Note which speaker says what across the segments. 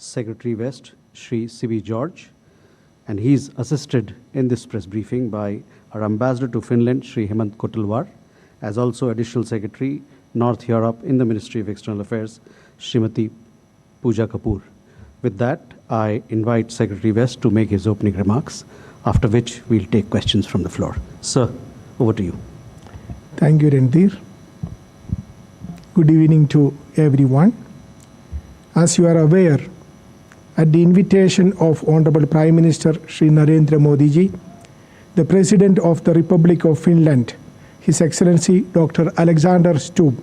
Speaker 1: Secretary West, Shri C.B. George, and he is assisted in this press briefing by our Ambassador to Finland, Shri Hemant Kotalwar, as also Additional Secretary, North Europe in the Ministry of External Affairs, Srimati Pooja Kapoor. With that, I invite Secretary West to make his opening remarks, after which we'll take questions from the floor. Sir, over to you.
Speaker 2: Thank you, Randhir. Good evening to everyone. As you are aware, at the invitation of Honorable Prime Minister Shri Narendra Modi ji, the President of the Republic of Finland, His Excellency Dr. Alexander Stubb,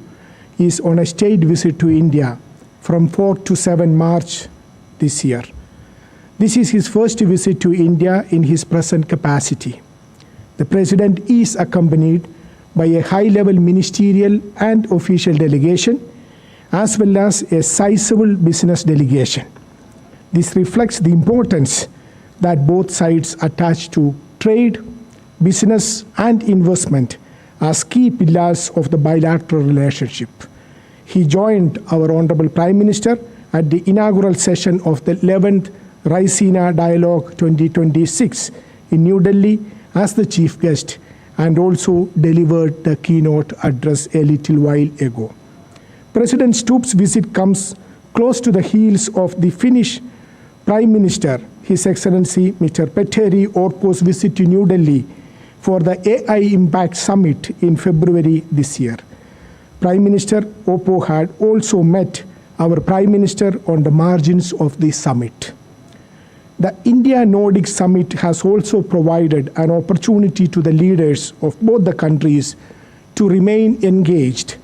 Speaker 2: is on a state visit to India from 4 to 7 March this year. This is his first visit to India in his present capacity. The President is accompanied by a high-level ministerial and official delegation, as well as a sizable business delegation. This reflects the importance that both sides attach to trade, business, and investment as key pillars of the bilateral relationship. He joined our Honorable Prime Minister at the inaugural session of the 11th Raisina Dialogue 2026 in New Delhi as the chief guest, and also delivered the keynote address a little while ago. President Stubb's visit comes close to the heels of the Finnish Prime Minister, His Excellency Mr. Petteri Orpo's visit to New Delhi for the AI Impact Summit in February this year. Prime Minister Orpo had also met our Prime Minister on the margins of the summit. The India-Nordic Summit has also provided an opportunity to the leaders of both the countries to remain engaged.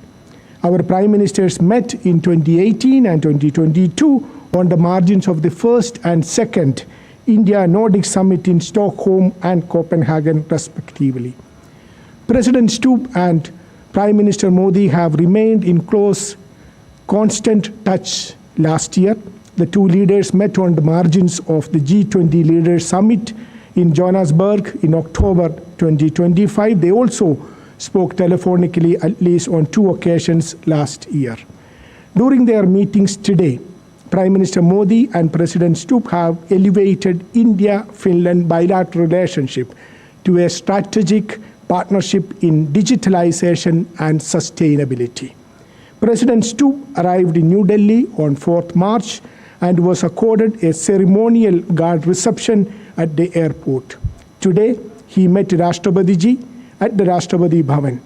Speaker 2: Our Prime Ministers met in 2018 and 2022 on the margins of the first and second India-Nordic Summit in Stockholm and Copenhagen, respectively. President Stubb and Prime Minister Modi have remained in close, constant touch last year. The two leaders met on the margins of the G20 Leaders Summit in Johannesburg in October 2025. They also spoke telephonically at least on 2 occasions last year. During their meetings today, Prime Minister Modi and President Stubb have elevated India-Finland bilateral relationship to a strategic partnership in digitalization and sustainability. President Stubb arrived in New Delhi on 4th March and was accorded a ceremonial guard reception at the airport. Today, he met Rashtrapati ji at the Rashtrapati Bhavan.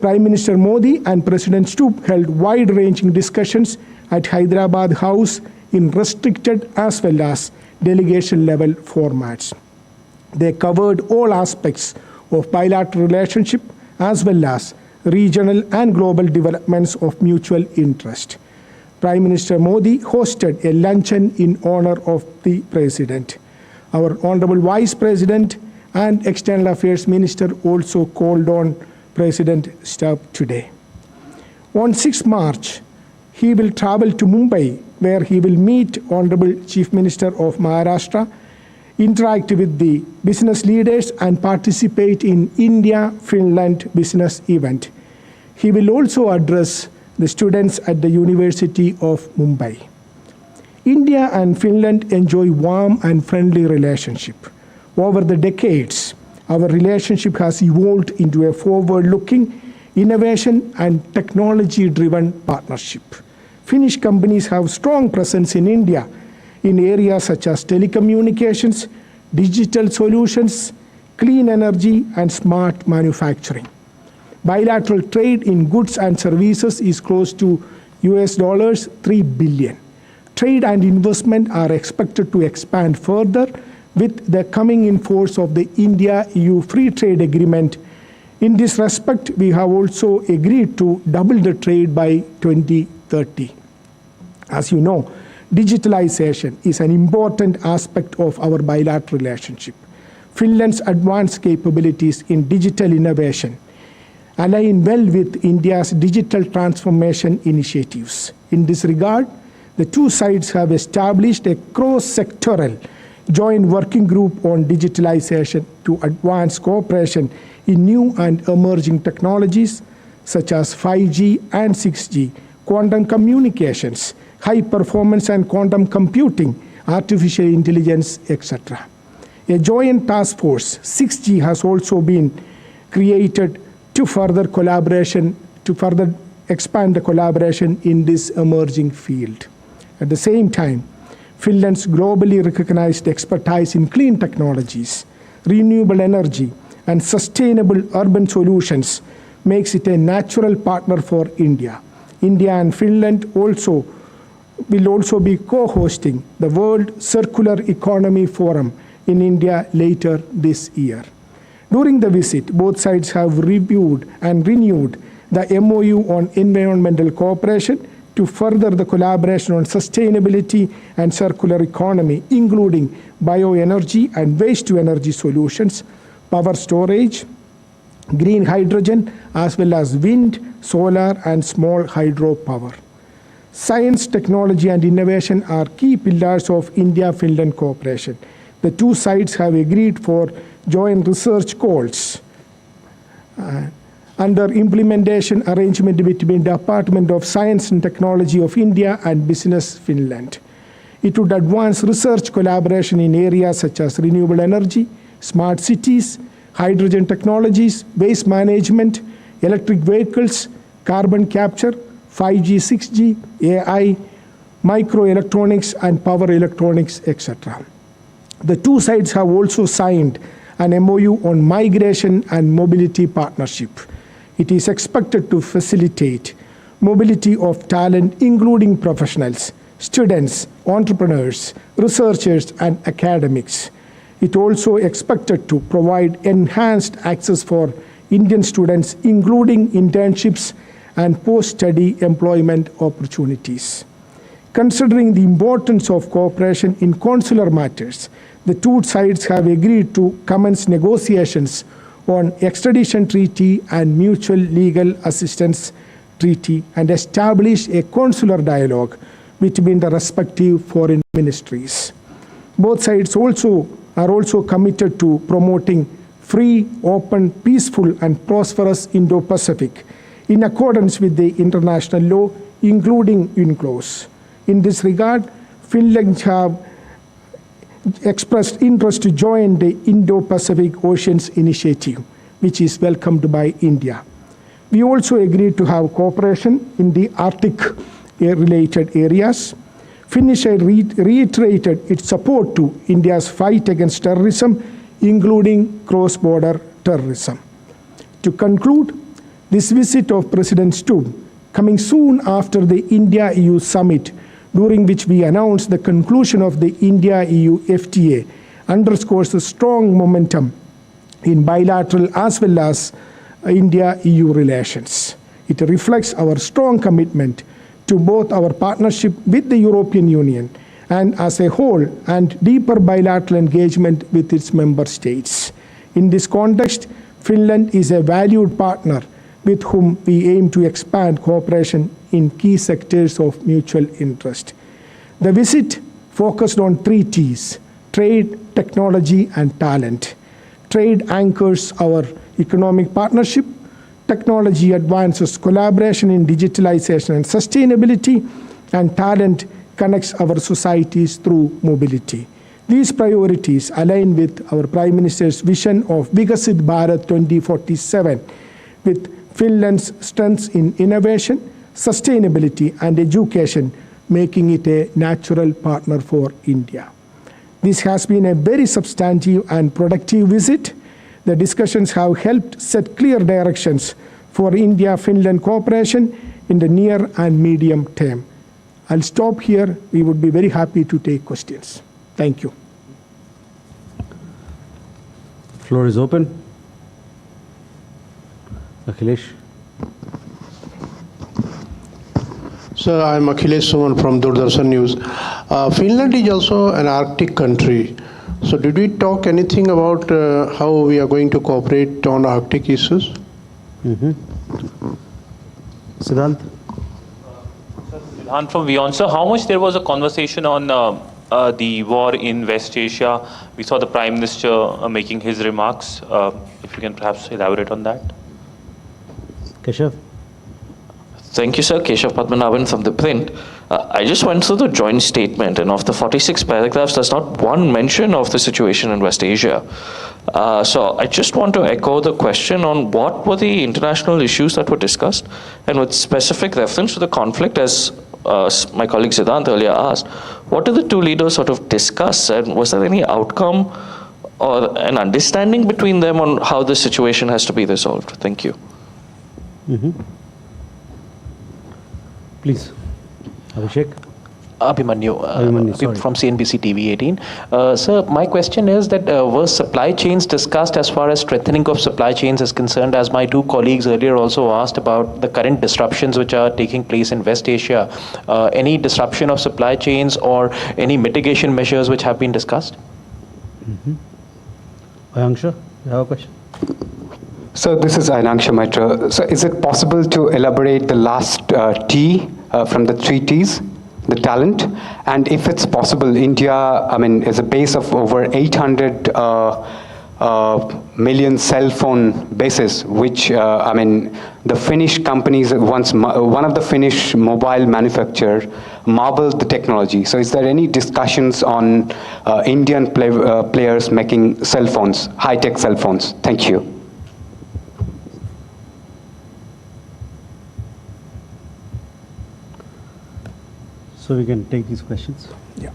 Speaker 2: Prime Minister Modi and President Stubb held wide-ranging discussions at Hyderabad House in restricted as well as delegation-level formats. They covered all aspects of bilateral relationship as well as regional and global developments of mutual interest. Prime Minister Modi hosted a luncheon in honor of the President. Our Honorable Vice President and External Affairs Minister also called on President Stubb today. On 6 March, he will travel to Mumbai, where he will meet Honorable Chief Minister of Maharashtra, interact with the business leaders, and participate in India-Finland business event. He will also address the students at the University of Mumbai. India and Finland enjoy warm and friendly relationship. Over the decades, our relationship has evolved into a forward-looking, innovation and technology-driven partnership. Finnish companies have strong presence in India in areas such as telecommunications, digital solutions, clean energy, and smart manufacturing. Bilateral trade in goods and services is close to $3 billion. Trade and investment are expected to expand further with the coming in force of the India-EU Free Trade Agreement. In this respect, we have also agreed to double the trade by 2030. As you know, digitalization is an important aspect of our bilateral relationship. Finland's advanced capabilities in digital innovation align well with India's digital transformation initiatives. In this regard, the two sides have established a cross-sectoral joint working group on digitalization to advance cooperation in new and emerging technologies such as 5G and 6G, quantum communications, high performance and quantum computing, artificial intelligence, etc. A joint task force, 6G, has also been created to further expand the collaboration in this emerging field. At the same time, Finland's globally recognized expertise in clean technologies, renewable energy, and sustainable urban solutions makes it a natural partner for India. India and Finland will also be co-hosting the World Circular Economy Forum in India later this year. During the visit, both sides have reviewed and renewed the MOU on environmental cooperation to further the collaboration on sustainability and circular economy, including bioenergy and waste-to-energy solutions, power storage, green hydrogen, as well as wind, solar, and small hydropower. Science, technology, and innovation are key pillars of India-Finland cooperation. The two sides have agreed for joint research goals under implementation arrangement between the Department of Science and Technology of India and Business Finland. It would advance research collaboration in areas such as renewable energy, smart cities, hydrogen technologies, waste management, electric vehicles, carbon capture, 5G, 6G, AI, microelectronics, and power electronics, etc. The two sides have also signed an MOU on migration and mobility partnership. It is expected to facilitate mobility of talent, including professionals, students, entrepreneurs, researchers, and academics. It also expected to provide enhanced access for Indian students, including internships and post-study employment opportunities. Considering the importance of cooperation in consular matters, the two sides have agreed to commence negotiations on extradition treaty and mutual legal assistance treaty and establish a consular dialogue between the respective foreign ministries. Both sides are also committed to promoting free, open, peaceful, and prosperous Indo-Pacific in accordance with the international law, including UNCLOS. In this regard, Finland have expressed interest to join the Indo-Pacific Oceans Initiative, which is welcomed by India. We also agreed to have cooperation in the Arctic-related areas. Finnish reiterated its support to India's fight against terrorism, including cross-border terrorism. To conclude, this visit of President Stubb, coming soon after the India-EU summit, during which we announced the conclusion of the India-EU FTA, underscores the strong momentum in bilateral as well as India-EU relations. It reflects our strong commitment to both our partnership with the European Union and as a whole, and deeper bilateral engagement with its member states. In this context, Finland is a valued partner with whom we aim to expand cooperation in key sectors of mutual interest. The visit focused on 3 T's: trade, technology, and talent. Trade anchors our economic partnership, technology advances collaboration in digitalization and sustainability, and talent connects our societies through mobility. These priorities align with our Prime Minister's vision of Vikasit Bharat 2047, with Finland's strengths in innovation, sustainability, and education, making it a natural partner for India. This has been a very substantive and productive visit. The discussions have helped set clear directions for India-Finland cooperation in the near and medium term. I'll stop here. We would be very happy to take questions. Thank you.
Speaker 1: Floor is open. Akhilesh.
Speaker 3: Sir, I'm Akhilesh Suman from Doordarshan News. Finland is also an Arctic country. So did we talk anything about how we are going to cooperate on Arctic issues?
Speaker 1: Siddhant.
Speaker 4: Siddhant from Beyond. So how much there was a conversation on the war in West Asia? We saw the Prime Minister making his remarks. If you can perhaps elaborate on that.
Speaker 1: Keshav.
Speaker 5: Thank you, sir. Keshav Padmanabhan from The Print. I just went through the joint statement, and of the 46 paragraphs, there's not one mention of the situation in West Asia. So I just want to echo the question on what were the international issues that were discussed, and with specific reference to the conflict, as my colleague Siddhant earlier asked, what did the two leaders sort of discuss, and was there any outcome or an understanding between them on how this situation has to be resolved? Thank you.
Speaker 1: Please, Abhishek.
Speaker 6: Abhimanyu, from CNBC TV 18. Sir, my question is that were supply chains discussed as far as strengthening of supply chains is concerned, as my two colleagues earlier also asked about the current disruptions which are taking place in West Asia. Any disruption of supply chains or any mitigation measures which have been discussed?
Speaker 1: Ayanksha, you have a question?
Speaker 7: So this is Ayanksha Maitra. So is it possible to elaborate the last T from the three Ts? The talent, and if it's possible, India, I mean, is a base of over 800 million cell phone bases, which, I mean, the Finnish companies, one of the Finnish mobile manufacturer marveled the technology. So is there any discussions on Indian players making cell phones, high-tech cell phones? Thank you.
Speaker 1: So we can take these questions.
Speaker 2: Yeah.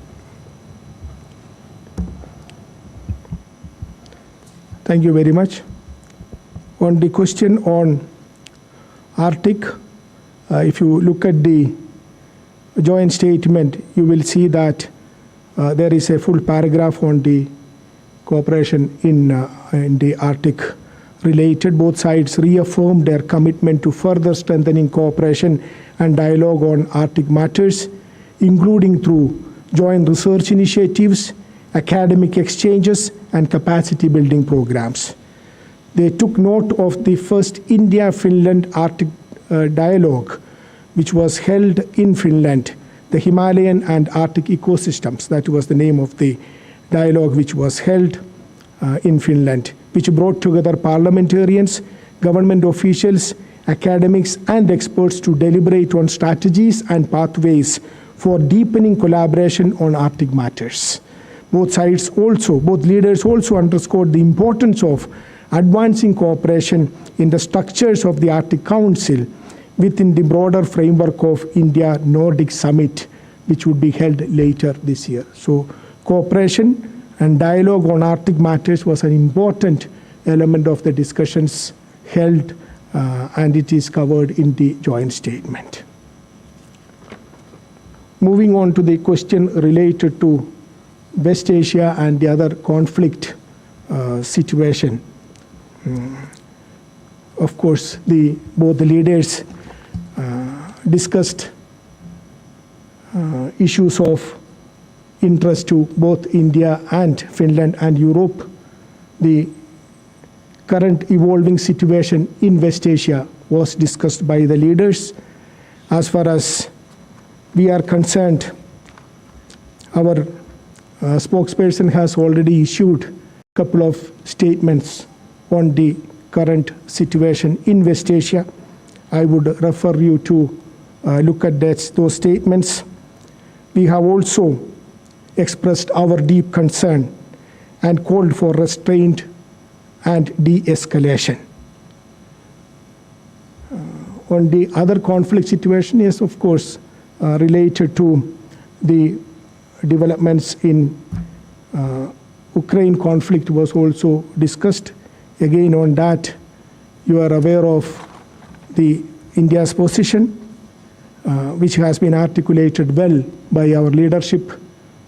Speaker 2: Thank you very much. On the question on Arctic, if you look at the joint statement, you will see that there is a full paragraph on the cooperation in the Arctic related. Both sides reaffirmed their commitment to further strengthening cooperation and dialogue on Arctic matters, including through joint research initiatives, academic exchanges, and capacity building programs. They took note of the first India-Finland Arctic dialogue, which was held in Finland, the Himalayan and Arctic ecosystems. That was the name of the dialogue which was held in Finland, which brought together parliamentarians, government officials, academics, and experts to deliberate on strategies and pathways for deepening collaboration on Arctic matters. Both leaders also underscored the importance of advancing cooperation in the structures of the Arctic Council within the broader framework of India-Nordic Summit, which would be held later this year. So cooperation and dialogue on Arctic matters was an important element of the discussions held, and it is covered in the joint statement. Moving on to the question related to West Asia and the other conflict situation. Of course, both the leaders discussed issues of interest to both India and Finland and Europe. The current evolving situation in West Asia was discussed by the leaders. As far as we are concerned, our spokesperson has already issued a couple of statements on the current situation in West Asia. I would refer you to look at those statements. We have also expressed our deep concern and called for restraint and de-escalation. On the other conflict situation is, of course, related to the developments in Ukraine conflict was also discussed. Again, on that, you are aware of the India's position, which has been articulated well by our leadership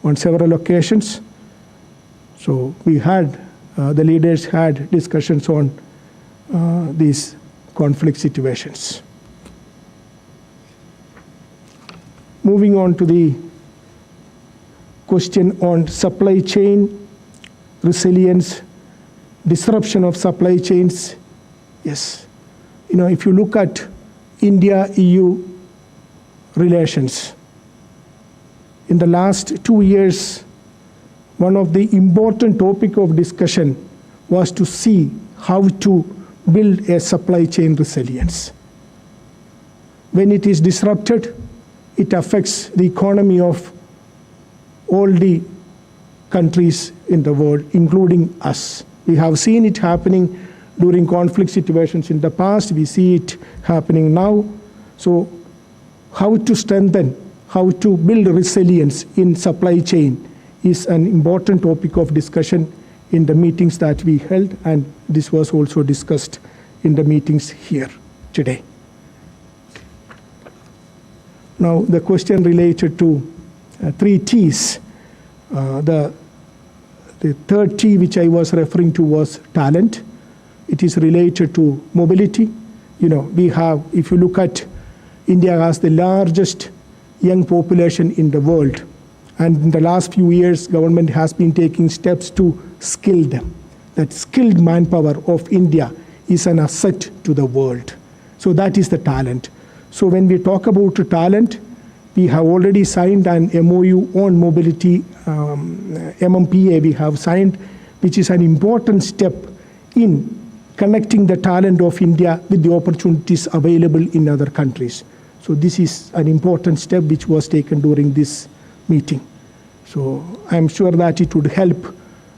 Speaker 2: on several occasions. So the leaders had discussions on these conflict situations. Moving on to the question on supply chain resilience, disruption of supply chains. Yes, if you look at India-EU relations, in the last 2 years, one of the important topic of discussion was to see how to build a supply chain resilience. When it is disrupted, it affects the economy of all the countries in the world, including us. We have seen it happening during conflict situations in the past. We see it happening now. So how to strengthen, how to build resilience in supply chain is an important topic of discussion in the meetings that we held, and this was also discussed in the meetings here today. Now, the question related to 3 T's. The third T which I was referring to was talent. It is related to mobility. You know, we have, if you look at India has the largest young population in the world. And in the last few years, government has been taking steps to skill them. That skilled manpower of India is an asset to the world. So that is the talent. So when we talk about talent, we have already signed an MOU on mobility, MEA we have signed, which is an important step in connecting the talent of India with the opportunities available in other countries. So this is an important step which was taken during this meeting. So I'm sure that it would help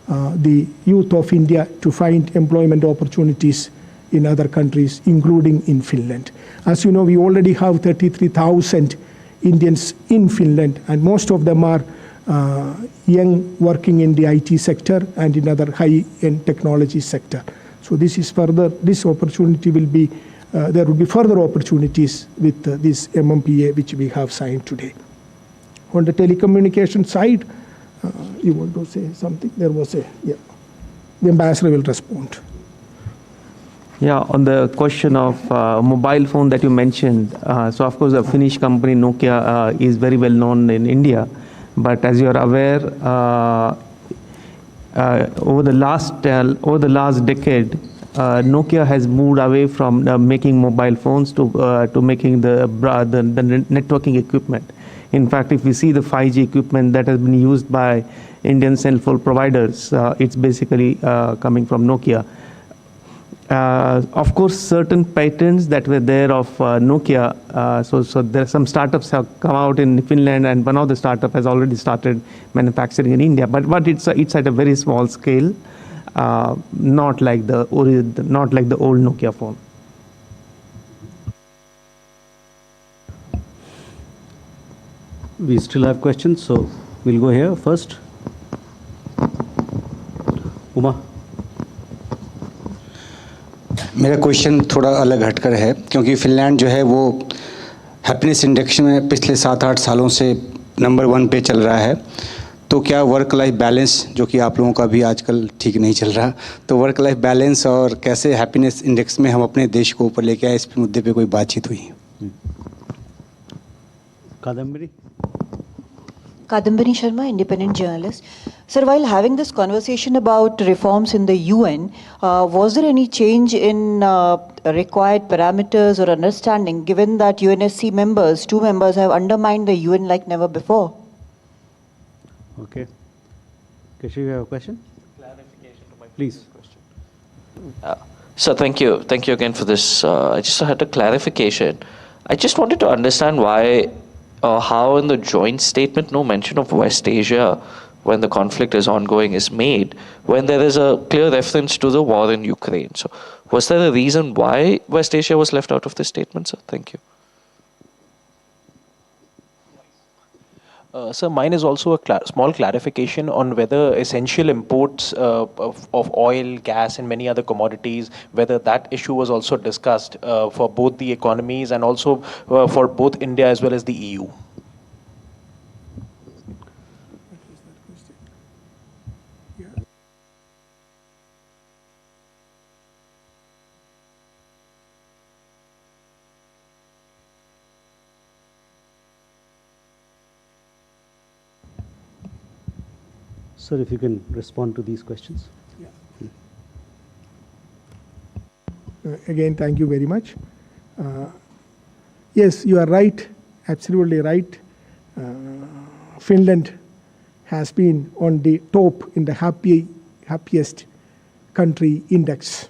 Speaker 2: the youth of India to find employment opportunities in other countries, including in Finland. As you know, we already have 33,000 Indians in Finland, and most of them are young, working in the IT sector and in other high-end technology sector. So this is further, this opportunity will be, there will be further opportunities with this MEA which we have signed today. On the telecommunication side, you want to say something? There was a, yeah. The ambassador will respond.
Speaker 8: Yeah, on the question of mobile phone that you mentioned, so of course a Finnish company, Nokia, is very well known in India. But as you are aware, over the last decade, Nokia has moved away from making mobile phones to making the networking equipment. In fact, if we see the 5G equipment that has been used by Indian cell phone providers, it's basically coming from Nokia. Of course, certain patents that were there of Nokia, so there are some startups have come out in Finland, and one of the startup has already started manufacturing in India. But it's at a very small scale, not like the old Nokia phone.
Speaker 1: We still have questions, so we'll go here first. Uma.
Speaker 9: मेरा question थोड़ा अलग हटकर है, क्योंकि Finland जो है वो happiness index में पिछले 7-8 सालों से नंबर 1 पे चल रहा है. तो क्या वर्क लाइफ बैलेंस, जो कि आप लोगों का भी आजकल ठीक नहीं चल रहा, तो वर्क लाइफ बैलेंस और कैसे हैप्पीनेस इंडेक्स में हम अपने देश को ऊपर लेके आए, इस मुद्दे पे कोई बातचीत हुई?
Speaker 10: Kadambini Sharma, independent journalist. Sir, while having this conversation about reforms in the UN, was there any change in required parameters or understanding, given that UNSC members, 2 members, have undermined the UN like never before?
Speaker 1: Okay. Keshav, you have a question?
Speaker 5: Clarification to my
Speaker 1: Please.
Speaker 5: question. So thank you again for this. I just had a clarification. I just wanted to understand why, how in the joint statement no mention of West Asia when the conflict is ongoing is made, when there is a clear reference to the war in Ukraine. So was there a reason why West Asia was left out of this statement, sir? Thank you.
Speaker 6: Sir, mine is also a small clarification on whether essential imports of oil, gas and many other commodities, whether that issue was also discussed for both the economies and also for both India as well as the EU.
Speaker 1: Sir, if you can respond to these questions.
Speaker 2: Again, thank you very much. Yes, you are right, absolutely right. Finland has been on the top in the happiest country index,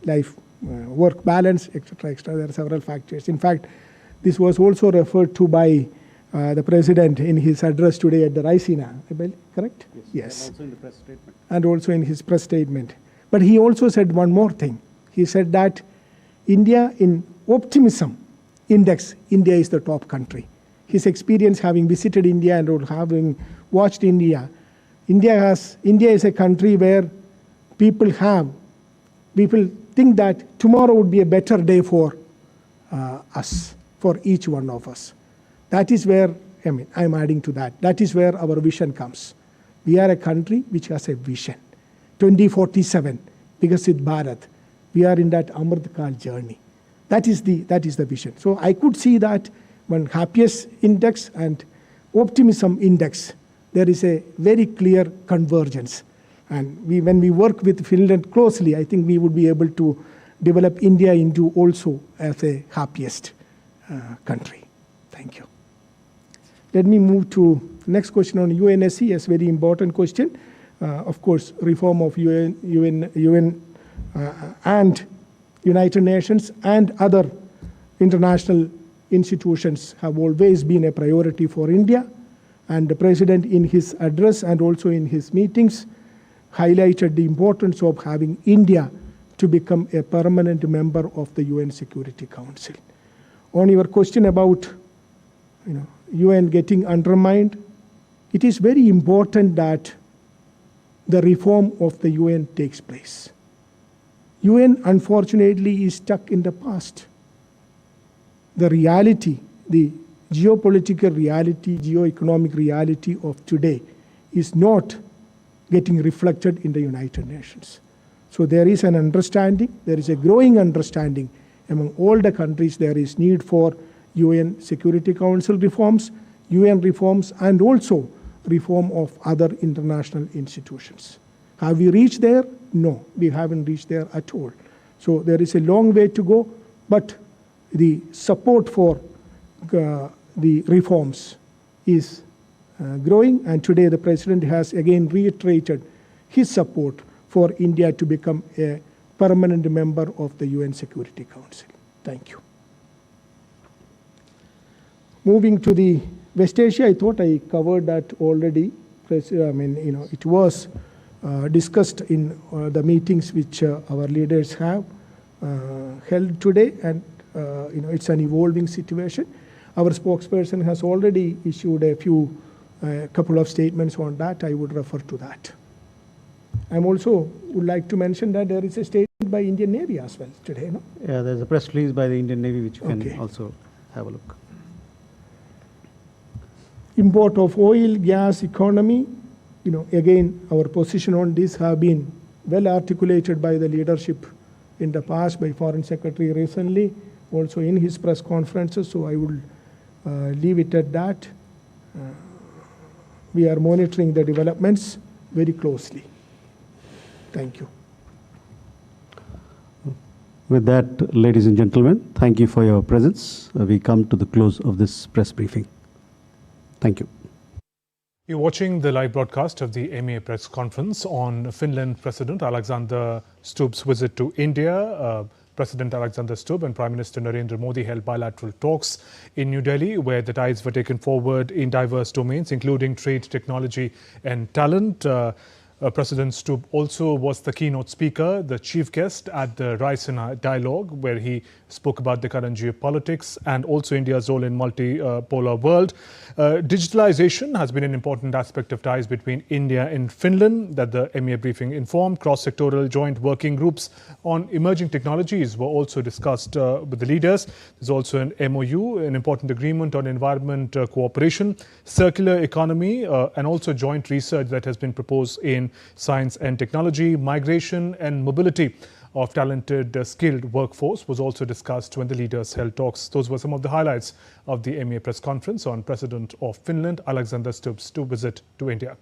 Speaker 2: life, work balance, etc., etc. There are several factors. In fact, this was also referred to by the President in his address today at the Raisina, correct? Yes.
Speaker 1: And also in the press statement.
Speaker 2: And also in his press statement. But he also said one more thing. He said that India in optimism index, India is the top country. His experience having visited India and having watched India, India is a country where people think that tomorrow would be a better day for us, for each one of us. That is where, I'm adding to that. That is where our vision comes. We are a country which has a vision. 2047, Vikasit Bharat. We are in that Amrit Kal journey. That is the vision. So I could see that when happiness index and optimism index, there is a very clear convergence. And when we work with Finland closely, I think we would be able to develop India into also as a happiest country. Thank you. Let me move to next question on UNSC, yes, very important question. Of course, reform of UN and United Nations and other international institutions have always been a priority for India. And the President in his address and also in his meetings highlighted the importance of having India to become a permanent member of the UN Security Council. On your question about UN getting undermined, it is very important that the reform of the UN takes place. UN, unfortunately, is stuck in the past. The reality, the geopolitical reality, geo-economic reality of today is not getting reflected in the United Nations. So there is an understanding, there is a growing understanding among all the countries there is need for UN Security Council reforms, UN reforms, and also reform of other international institutions. Have we reached there? No, we haven't reached there at all. So there is a long way to go, but the support for the reforms is growing, and today the President has again reiterated his support for India to become a permanent member of the UN Security Council. Thank you. Moving to the West Asia, I thought I covered that already. It was discussed in the meetings which our leaders have held today, and it's an evolving situation. Our spokesperson has already issued a couple of statements on that. I would refer to that. I also would like to mention that there is a statement by Indian Navy as well today, no?
Speaker 1: Yeah, there's a press release by the Indian Navy which you can also have a look.
Speaker 2: Import of oil, gas economy, again, our position on this have been well articulated by the leadership in the past, by Foreign Secretary recently, also in his press conferences, so I will leave it at that. We are monitoring the developments very closely. Thank you.
Speaker 1: With that, ladies and gentlemen, thank you for your presence. We come to the close of this press briefing. Thank you.
Speaker 11: You're watching the live broadcast of the MEA press conference on Finland President Alexander Stubb's visit to India. President Alexander Stubb and Prime Minister Narendra Modi held bilateral talks in New Delhi, where the ties were taken forward in diverse domains, including trade, technology and talent. President Stubb also was the keynote speaker, the chief guest at the Raisina dialogue, where he spoke about the current geopolitics and also India's role in multipolar world. Digitalization has been an important aspect of ties between India and Finland that the MEA briefing informed. Cross-sectoral joint working groups on emerging technologies were also discussed with the leaders. There's also an MOU, an important agreement on environment cooperation, circular economy, and also joint research that has been proposed in science and technology. Migration and mobility of talented, skilled workforce was also discussed when the leaders held talks. Those were some of the highlights of the MEA press conference on President of Finland, Alexander Stubb's visit to India.